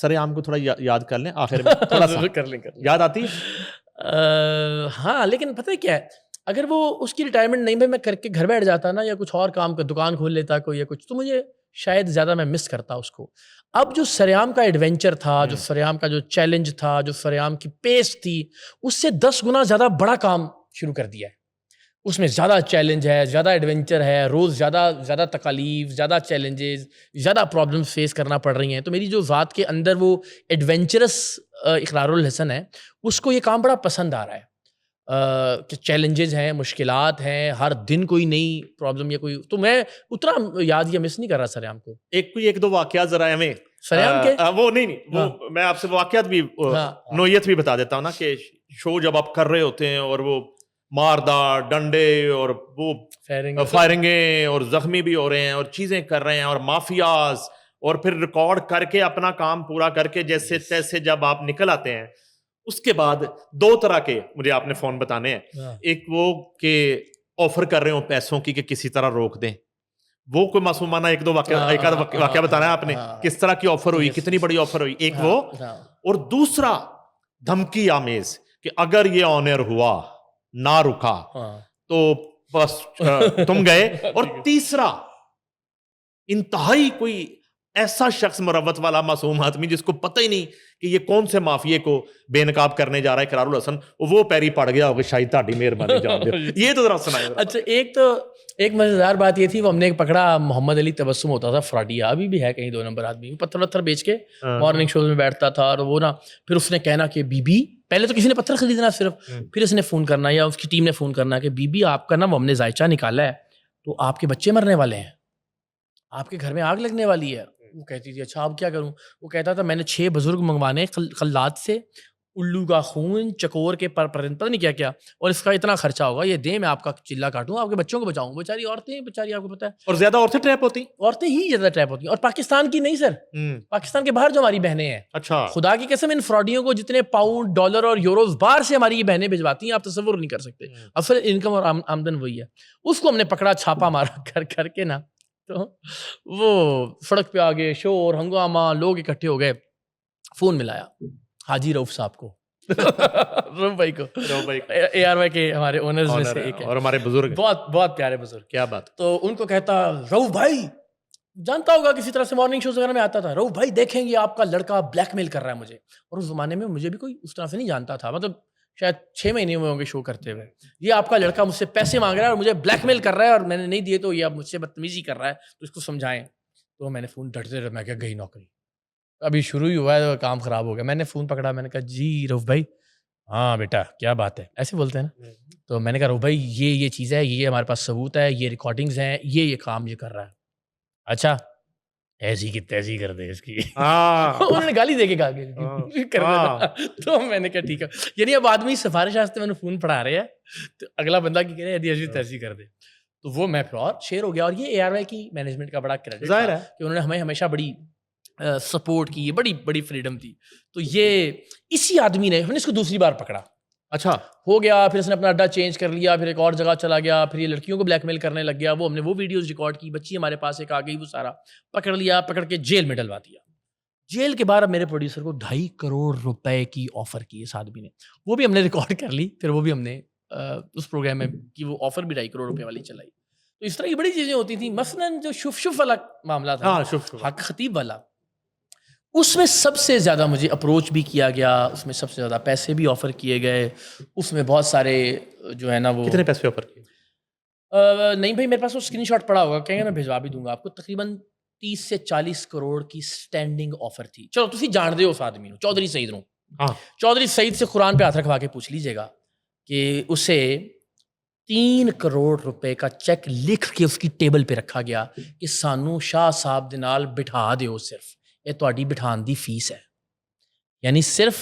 سرعام کو تھوڑا یاد کر لیں آخر میں, تھوڑا سا کر لیں یاد آتی ہے. ہاں لیکن پتہ ہے کیا ہے, اگر وہ اس کی ریٹائرمنٹ نہیں بھائی میں کر کے گھر بیٹھ جاتا نا, یا کچھ اور کام کا دکان کھول لیتا کوئی یا کچھ, تو مجھے شاید زیادہ میں مس کرتا اس کو. اب جو سرعام کا ایڈونچر تھا, جو سرعام کا جو چیلنج تھا, جو سرعام کی پیس تھی, اس سے 10 گنا زیادہ بڑا کام شروع کر دیا ہے. اس میں زیادہ چیلنج ہے, زیادہ ایڈونچر ہے, روز زیادہ تکالیف, زیادہ چیلنجز, زیادہ پرابلمس فیس کرنا پڑ رہی ہیں. تو میری جو ذات کے اندر وہ ایڈونچرس اقرار الحسن ہے, اس کو یہ کام بڑا پسند آ رہا ہے کہ چیلنجز ہیں, مشکلات ہیں, ہر دن کوئی نئی پرابلم یا کوئی. تو میں اتنا یاد یا مس نہیں کر رہا سرعام کو. ایک دو واقعات ذرا ہمیں سرعام کے وہ نہیں وہ میں آپ سے واقعات بھی نوعیت بھی بتا دیتا ہوں نا, کہ شو جب آپ کر رہے ہوتے ہیں اور وہ ماردار ڈنڈے اور وہ فائرنگیں اور زخمی بھی ہو رہے ہیں اور چیزیں کر رہے ہیں اور مافیاز, اور پھر ریکارڈ کر کے اپنا کام پورا کر کے جیسے تیسے جب آپ نکل آتے ہیں, اس کے بعد 2 طرح کے مجھے آپ نے فون بتانے ہیں. ایک وہ کہ آفر کر رہے ہوں پیسوں کی کہ کسی طرح روک دیں, وہ کوئی معصومانہ ایک دو واقعہ بتانا ہے آپ نے, کس طرح کی آفر ہوئی, کتنی بڑی آفر ہوئی, ایک وہ. اور دوسرا دھمکی آمیز کہ اگر یہ آنر ہوا نہ رکا تو بس تم گئے. اور تیسرا انتہائی کوئی ایسا شخص مروت والا معصوم آدمی جس کو پتہ ہی نہیں کہ یہ کون سے مافیے کو بے نقاب کرنے جا رہا ہے, اقرار الحسن, وہ پیری پڑ گیا ہوگا شاید تہاڈی مہربانی جان دے. یہ تو ذرا سنائیں. اچھا ایک مزیدار بات یہ تھی, وہ ہم نے ایک پکڑا, محمد علی تبسم ہوتا تھا فراڈیا, ابھی بھی ہے کہیں 2 نمبر آدمی, پتھر بیچ کے مارننگ شوز میں بیٹھتا تھا. اور وہ نا پھر اس نے کہنا کہ بی بی, پہلے تو کسی نے پتھر خریدنا صرف, پھر اس نے فون کرنا یا اس کی ٹیم نے فون کرنا کہ بی بی آپ کا نا وہ ہم نے ذائچہ نکالا ہے تو آپ کے بچے مرنے والے ہیں, آپ کے گھر میں آگ لگنے والی ہے. وہ کہتی تھی اچھا اب کیا کروں. وہ کہتا تھا میں نے 6 بزرگ منگوانے خلات سے, الو کا خون, چکور کے پرند, پتہ نہیں کیا کیا, اور اس کا اتنا خرچہ ہوگا, یہ دیں میں آپ کا چلہ کاٹوں, آپ کے بچوں کو بچاؤں. بیچاری عورتیں, بیچاری آپ کو پتہ ہے, اور زیادہ عورتیں ٹریپ ہوتی, عورتیں ہی زیادہ ٹریپ ہوتی ہیں. اور پاکستان کی نہیں سر, پاکستان کے باہر جو ہماری بہنیں ہیں, اچھا خدا کی قسم ان فراڈیوں کو جتنے پاؤنڈ, ڈالر اور یوروز باہر سے ہماری یہ بہنیں بھجواتی ہیں, آپ تصور نہیں کر سکتے. اصل انکم اور آمدن وہی ہے. اس کو ہم نے پکڑا, چھاپا مارا کر کے نا, تو وہ سڑک پہ آگے شور ہنگامہ, لوگ اکٹھے ہو گئے. فون ملایا حاجی رؤف صاحب کو, رؤف بھائی کو, اے آر وائی کے ہمارے اونرز میں سے ایک ہے, اور ہمارے بزرگ, بہت پیارے بزرگ. کیا بات. تو ان کو کہتا رؤف بھائی, جانتا ہوگا کسی طرح سے مارننگ شوز وغیرہ میں آتا تھا, رؤف بھائی دیکھیں گے آپ کا لڑکا بلیک میل کر رہا ہے مجھے. اور اس زمانے میں مجھے بھی کوئی اس طرح سے نہیں جانتا تھا, مطلب شاید 6 مہینے ہوئے ہوں گے شو کرتے ہوئے. یہ آپ کا لڑکا مجھ سے پیسے مانگ رہا ہے اور مجھے بلیک میل کر رہا ہے, اور میں نے نہیں دیے تو یہ اب مجھ سے بدتمیزی کر رہا ہے, تو اس کو سمجھائیں. تو میں نے فون ڈٹتے رہا, میں کہا گئی نوکری, ابھی شروع ہی ہوا ہے, کام خراب ہو گیا. میں نے فون پکڑا, میں نے کہا جی رؤف بھائی, ہاں بیٹا کیا بات ہے, ایسے بولتے ہیں نا. تو میں نے کہا رؤف بھائی یہ چیز ہے, یہ ہمارے پاس ثبوت ہے, یہ ریکارڈنگز ہیں, یہ کام یہ کر رہا ہے. اچھا ایسی کی تیسی کر دے اس کی. انہوں نے گالی دے کے کہا. تو میں نے کہا ٹھیک ہے, یعنی اب آدمی سفارش واسطے میں نے فون پڑھا رہے ہیں, تو اگلا بندہ کی کہہ رہے ہیں ایسی تیسی کر دے. تو وہ میں پھر اور شیئر ہو گیا. اور یہ اے آر وائی کی مینجمنٹ کا بڑا کریڈٹ ظاہر ہے کہ انہوں نے ہمیں ہمیشہ بڑی سپورٹ کی, بڑی بڑی فریڈم تھی. تو یہ اسی آدمی نے, ہم نے اس کو دوسری بار پکڑا, اچھا ہو گیا, پھر اس نے اپنا اڈا چینج کر لیا, پھر ایک اور جگہ چلا گیا, پھر یہ لڑکیوں کو بلیک میل کرنے لگ گیا. وہ ہم نے وہ ویڈیوز ریکارڈ کی, بچی ہمارے پاس ایک آ گئی, وہ سارا پکڑ لیا, پکڑ کے جیل میں ڈلوا دیا. جیل کے بعد اب میرے پروڈیوسر کو 2.5 کروڑ روپے کی آفر کی اس آدمی نے, وہ بھی ہم نے ریکارڈ کر لی, پھر وہ بھی ہم نے اس پروگرام میں کی, وہ آفر بھی 2.5 کروڑ روپے والی چلائی. تو اس طرح کی بڑی چیزیں ہوتی تھیں. مثلاً جو شف والا معاملہ تھا, حق خطیب والا, اس میں سب سے زیادہ مجھے اپروچ بھی کیا گیا, اس میں سب سے زیادہ پیسے بھی آفر کیے گئے. اس میں بہت سارے جو ہے نا, وہ کتنے پیسے آفر کیے؟ نہیں بھائی میرے پاس وہ اسکرین شاٹ پڑا ہوگا, کہیں گے میں بھیجوا بھی دوں گا آپ کو. تقریباً 30 سے 40 کروڑ کی اسٹینڈنگ آفر تھی. چلو تسی جان دے ہو اس آدمی کو, چودھری سعید رو. چودھری سعید سے قرآن پہ ہاتھ رکھوا کے پوچھ لیجیے گا کہ اسے 3 کروڑ روپے کا چیک لکھ کے اس کی ٹیبل پہ رکھا گیا کہ سانو شاہ صاحب دے نال بٹھا دیو, صرف یہ تہاڈی بٹھان دی فیس ہے. یعنی صرف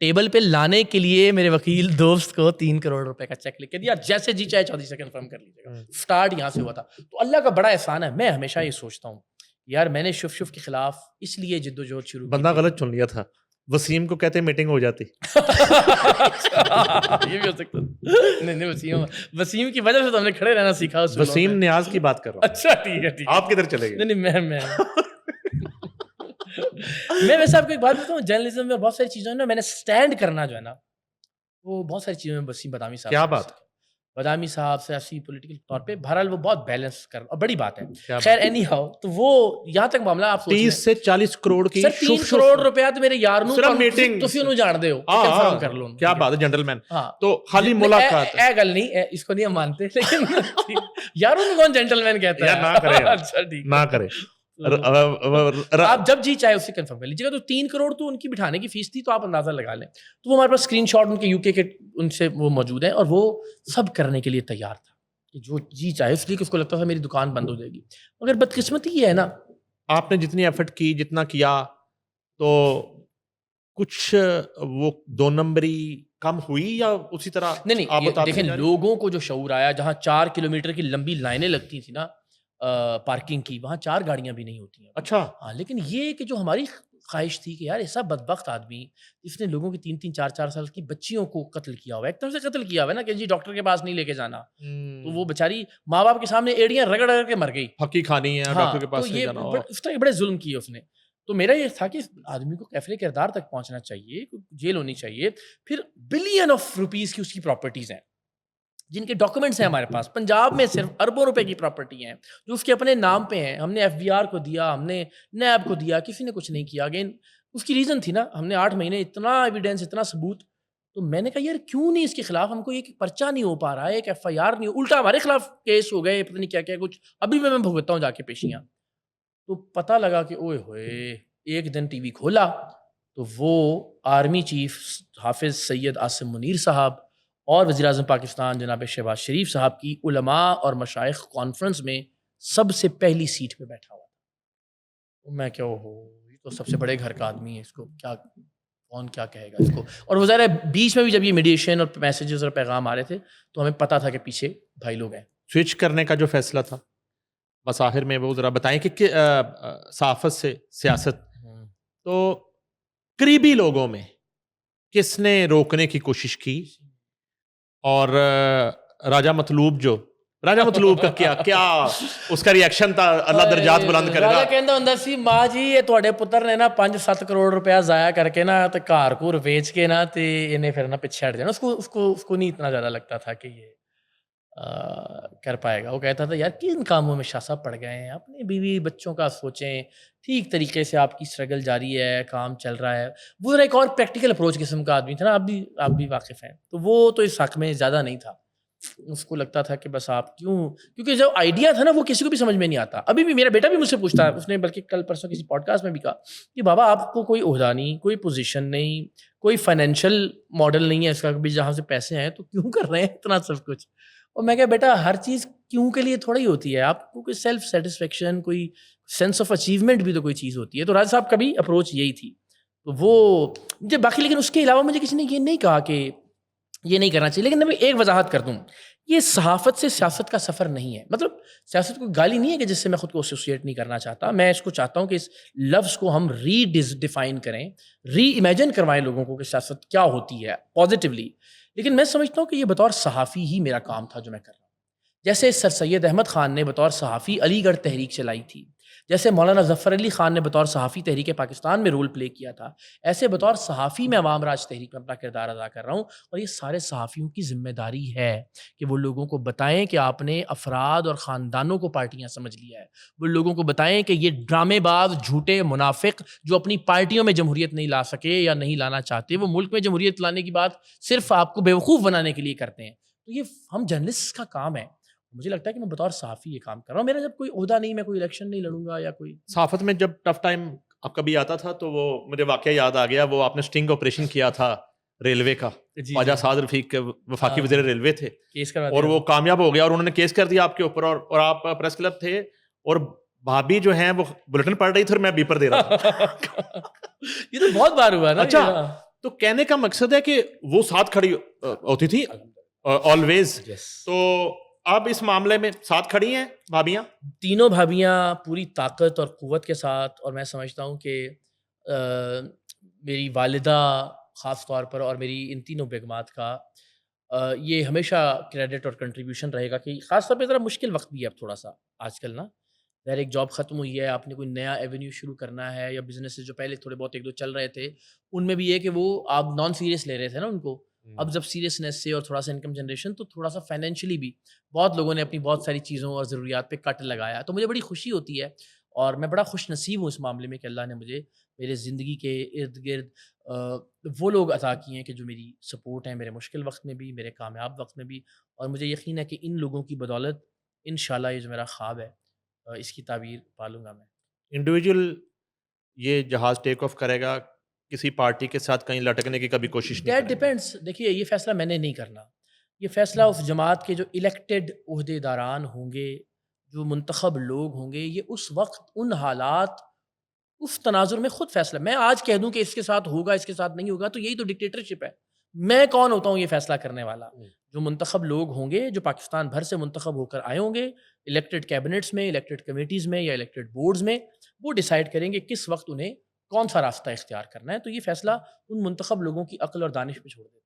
ٹیبل پہ لانے کے لیے میرے وکیل دوست کو 3 کروڑ روپے کا چیک لکھ کے دیا, جیسے جی چاہے چودھری سے کنفرم کر لیجیے گا. سٹارٹ یہاں سے ہوا تھا. تو اللہ کا بڑا احسان ہے. میں ہمیشہ یہ سوچتا ہوں یار, میں نے شف کے خلاف اس لیے جد و جہد شروع کی. بندہ غلط چن لیا تھا, وسیم کو کہتے میٹنگ ہو جاتی. یہ بھی ہو سکتا. نہیں وسیم کی وجہ سے تو ہم نے کھڑے رہنا سیکھا. وسیم نیاز کی بات کر رہا ہوں. اچھا ٹھیک ہے, آپ کدھر چلے گئے؟ نہیں میں میں ویسے آپ کو ایک بات بتاؤں, جرنلزم میں بہت ساری چیزوں میں میں نے اسٹینڈ کرنا جو ہے نا, وہ بہت ساری چیزوں میں وسیم بدامی صاحب, کیا بات, بدامی صاحب سیاسی پولیٹیکل طور پہ بہرحال وہ بہت بیلنس کر, اور بڑی بات ہے. کیا خیر اینی ہاؤ, تو وہ یہاں تک معاملہ آپ سوچ لیں 30 سے 40 کروڑ کی, سر 3 کروڑ روپیہ تو میرے یار نو صرف میٹنگ تسی انہوں جان دے ہو, کنفرم کر لو. کیا بات ہے جنٹل مین, ہاں تو خالی ملاقات اے گل نہیں, اس کو نہیں ہم مانتے, لیکن یاروں کو کون جینٹل مین کہتا ہے, نہ کرے, اچھا ٹھیک نہ کرے. آپ جب جی چاہے اس سے کنفرم کر لیجیے گا. تو 3 کروڑ تو ان کی بٹھانے کی فیس تھی, تو آپ اندازہ لگا لیں. تو وہ ہمارے پاس اسکرین شاٹ ان کے یو کے ان سے وہ موجود ہیں, اور وہ سب کرنے کے لیے تیار تھا کہ جو جی چاہے, اس لیے کہ اس کو لگتا تھا میری دکان بند ہو جائے گی. مگر بدقسمتی یہ ہے نا, آپ نے جتنی ایفرٹ کی, جتنا کیا, تو کچھ وہ 2 نمبری کم ہوئی یا اسی طرح؟ نہیں دیکھیں, لوگوں کو جو شعور آیا, جہاں 4 کلومیٹر کی لمبی لائنیں لگتی تھیں نا پارکنگ کی, وہاں 4 گاڑیاں بھی نہیں ہوتی ہیں. اچھا, ہاں, لیکن یہ کہ جو ہماری خواہش تھی کہ یار ایسا بدبخت آدمی جس نے لوگوں کی 3-3 4-4 سال کی بچیوں کو قتل کیا ہوا ہے, ایک طرف سے قتل کیا ہوا ہے نا کہ جی ڈاکٹر کے پاس نہیں لے کے جانا, تو وہ بیچاری ماں باپ کے سامنے ایڑیاں رگڑ رگڑ کے مر گئی, پھکی کھانی ہے, ڈاکٹر کے پاس نہیں جانا. اس طرح بڑے ظلم کیے اس نے. تو میرا یہ تھا کہ آدمی کو کیفل کردار تک پہنچنا چاہیے, جیل ہونی چاہیے. پھر بلین آف روپیز کی اس کی پراپرٹیز ہیں, جن کے ڈاکومنٹس ہیں ہمارے پاس. پنجاب میں صرف اربوں روپے کی پراپرٹی ہیں جو اس کے اپنے نام پہ ہیں. ہم نے FBR کو دیا, ہم نے نیب کو دیا, کسی نے کچھ نہیں کیا. اگین اس کی ریزن تھی نا, ہم نے 8 مہینے اتنا ایویڈینس, اتنا ثبوت. تو میں نے کہا یار کیوں نہیں اس کے خلاف, ہم کو ایک پرچہ نہیں ہو پا رہا ہے, ایک FIR نہیں, الٹا ہمارے خلاف کیس ہو گئے, پتہ نہیں کیا کیا کچھ. ابھی میں بھگتتا ہوں جا کے پیشیاں. تو پتہ لگا کہ اوئے ہوئے, ایک دن ٹی وی کھولا تو وہ آرمی چیف حافظ سید عاصم منیر صاحب اور وزیر اعظم پاکستان جناب شہباز شریف صاحب کی علماء اور مشائخ کانفرنس میں سب سے پہلی سیٹ پہ بیٹھا ہوا تھا. میں کیا ہو, یہ تو سب سے بڑے گھر کا آدمی ہے, اس کو کیا کون کیا کہے گا اس کو. اور وہ ظاہر ہے بیچ میں بھی جب یہ میڈیشن اور میسیجز اور پیغام آ رہے تھے تو ہمیں پتہ تھا کہ پیچھے بھائی لوگ ہیں. سوئچ کرنے کا جو فیصلہ تھا, بس آخر میں وہ ذرا بتائیں کہ صحافت سے سیاست, تو قریبی لوگوں میں کس نے روکنے کی کوشش کی, اور راجہ مطلوب کا کیا اس کا ریئیکشن تھا, اللہ درجات بلند کرے گا. راجہ کہندا ہوندا سی, ماں جی یہ تواڈے پتر نے نا 5-7 کروڑ روپیہ ضائع کر کے نا تے گھر گھر بیچ کے نا تے انہیں پھر نا پیچھے ہٹ جانا. اس کو نہیں اتنا زیادہ لگتا تھا کہ یہ کر پائے گا. وہ کہتا تھا یار کن کاموں میں شاہ صاحب پڑ گئے ہیں, اپنی بیوی بچوں کا سوچیں, ٹھیک طریقے سے آپ کی اسٹرگل جاری ہے, کام چل رہا ہے. وہ ذرا ایک اور پریکٹیکل اپروچ قسم کا آدمی تھا نا, آپ بھی واقف ہیں. تو وہ تو اس حق میں زیادہ نہیں تھا. اس کو لگتا تھا کہ بس آپ کیونکہ جو آئیڈیا تھا نا وہ کسی کو بھی سمجھ میں نہیں آتا. ابھی بھی میرا بیٹا بھی مجھ سے پوچھتا ہے, اس نے بلکہ کل پرسوں کسی پوڈ کاسٹ میں بھی کہا کہ بابا آپ کو کوئی عہدہ نہیں, کوئی پوزیشن نہیں, کوئی فائنینشیل ماڈل نہیں ہے اس کا بھی جہاں سے پیسے ہیں, تو کیوں کر رہے ہیں اتنا سب کچھ. اور میں کہا بیٹا ہر چیز کیوں کے لیے تھوڑا ہی ہوتی ہے, آپ کو کوئی سیلف سیٹسفیکشن, کوئی سینس آف اچیومنٹ بھی تو کوئی چیز ہوتی ہے. تو راج صاحب کا بھی اپروچ یہی تھی. تو وہ مجھے باقی, لیکن اس کے علاوہ مجھے کسی نے یہ نہیں کہا کہ یہ نہیں کرنا چاہیے. لیکن میں ایک وضاحت کر دوں, یہ صحافت سے سیاست کا سفر نہیں ہے. مطلب سیاست کو گالی نہیں ہے کہ جس سے میں خود کو ایسوسیٹ نہیں کرنا چاہتا. میں اس کو چاہتا ہوں کہ اس لفظ کو ہم ڈیفائن کریں, ری امیجن کروائیں لوگوں کو کہ سیاست کیا ہوتی ہے پازیٹیولی. لیکن میں سمجھتا ہوں کہ یہ بطور صحافی ہی میرا کام تھا جو میں کر رہا ہوں. جیسے سر سید احمد خان نے بطور صحافی علی گڑھ تحریک چلائی تھی, جیسے مولانا ظفر علی خان نے بطور صحافی تحریک پاکستان میں رول پلے کیا تھا, ایسے بطور صحافی میں عوام راج تحریک میں اپنا کردار ادا کر رہا ہوں. اور یہ سارے صحافیوں کی ذمہ داری ہے کہ وہ لوگوں کو بتائیں کہ آپ نے افراد اور خاندانوں کو پارٹیاں سمجھ لیا ہے. وہ لوگوں کو بتائیں کہ یہ ڈرامے باز, جھوٹے منافق جو اپنی پارٹیوں میں جمہوریت نہیں لا سکے یا نہیں لانا چاہتے, وہ ملک میں جمہوریت لانے کی بات صرف آپ کو بیوقوف بنانے کے لیے کرتے ہیں. تو یہ ہم جرنلسٹ کا کام ہے. مجھے لگتا ہے کہ میں بطور صحافی یہ کام کر رہا ہوں. میرا جب کوئی عہدہ نہیں, میں کوئی الیکشن نہیں لڑوں گا یا کوئی. صحافت میں جب ٹف ٹائم آپ کا بھی آتا تھا تو وہ مجھے واقعہ یاد آ گیا, وہ آپ نے اسٹنگ آپریشن کیا تھا ریلوے کا, خواجہ سعد رفیق وفاقی وزیر ریلوے تھے, اور وہ کامیاب ہو گیا اور انہوں نے کیس کر دیا آپ کے اوپر, اور آپ پریس کلب تھے اور بھابھی جو ہیں وہ بلٹن پڑھ رہی تھی اور میں بیپر دے رہا تھا. یہ تو بہت بار ہوا نا. اچھا, تو کہنے کا مقصد ہے کہ وہ ساتھ کھڑی ہوتی تھی آلویز. تو اب اس معاملے میں ساتھ کھڑی ہیں بھابیاں, تینوں بھابیاں پوری طاقت اور قوت کے ساتھ. اور میں سمجھتا ہوں کہ میری والدہ خاص طور پر اور میری ان تینوں بیگمات کا یہ ہمیشہ کریڈٹ اور کنٹریبیوشن رہے گا کہ خاص طور پہ ذرا مشکل وقت بھی ہے اب تھوڑا سا آج کل نا, ظاہر ایک جاب ختم ہوئی ہے، آپ نے کوئی نیا ایونیو شروع کرنا ہے، یا بزنس جو پہلے تھوڑے بہت ایک دو چل رہے تھے ان میں بھی یہ کہ وہ آپ نان سیریس لے رہے تھے نا ان کو، اب جب سیریسنیس سے اور تھوڑا سا انکم جنریشن، تو تھوڑا سا فائنینشلی بھی بہت لوگوں نے اپنی بہت ساری چیزوں اور ضروریات پہ کٹ لگایا، تو مجھے بڑی خوشی ہوتی ہے اور میں بڑا خوش نصیب ہوں اس معاملے میں کہ اللہ نے مجھے میرے زندگی کے ارد گرد وہ لوگ عطا کیے ہیں کہ جو میری سپورٹ ہیں، میرے مشکل وقت میں بھی، میرے کامیاب وقت میں بھی، اور مجھے یقین ہے کہ ان لوگوں کی بدولت انشاءاللہ یہ جو میرا خواب ہے اس کی تعبیر پالوں گا میں۔ انڈیویجول یہ جہاز ٹیک آف کرے گا، کسی پارٹی کے ساتھ کہیں لٹکنے کی کبھی کوشش نہیں دیٹ کریں گے؟ ڈپینڈس، دیکھیے یہ فیصلہ میں نے نہیں کرنا، یہ فیصلہ اس جماعت کے جو الیکٹڈ عہدے داران ہوں گے، جو منتخب لوگ ہوں گے، یہ اس وقت ان حالات اس تناظر میں خود فیصلہ، میں آج کہہ دوں کہ اس کے ساتھ ہوگا اس کے ساتھ نہیں ہوگا، تو یہی تو ڈکٹیٹرشپ ہے۔ میں کون ہوتا ہوں یہ فیصلہ کرنے والا؟ جو منتخب لوگ ہوں گے، جو پاکستان بھر سے منتخب ہو کر آئے ہوں گے، الیکٹڈ کیبنٹس میں، الیکٹڈ کمیٹیز میں یا الیکٹڈ بورڈز میں، وہ ڈیسائیڈ کریں گے کس وقت انہیں کون سا راستہ اختیار کرنا ہے، تو یہ فیصلہ ان منتخب لوگوں کی عقل اور دانش پہ چھوڑ دیتے ہیں۔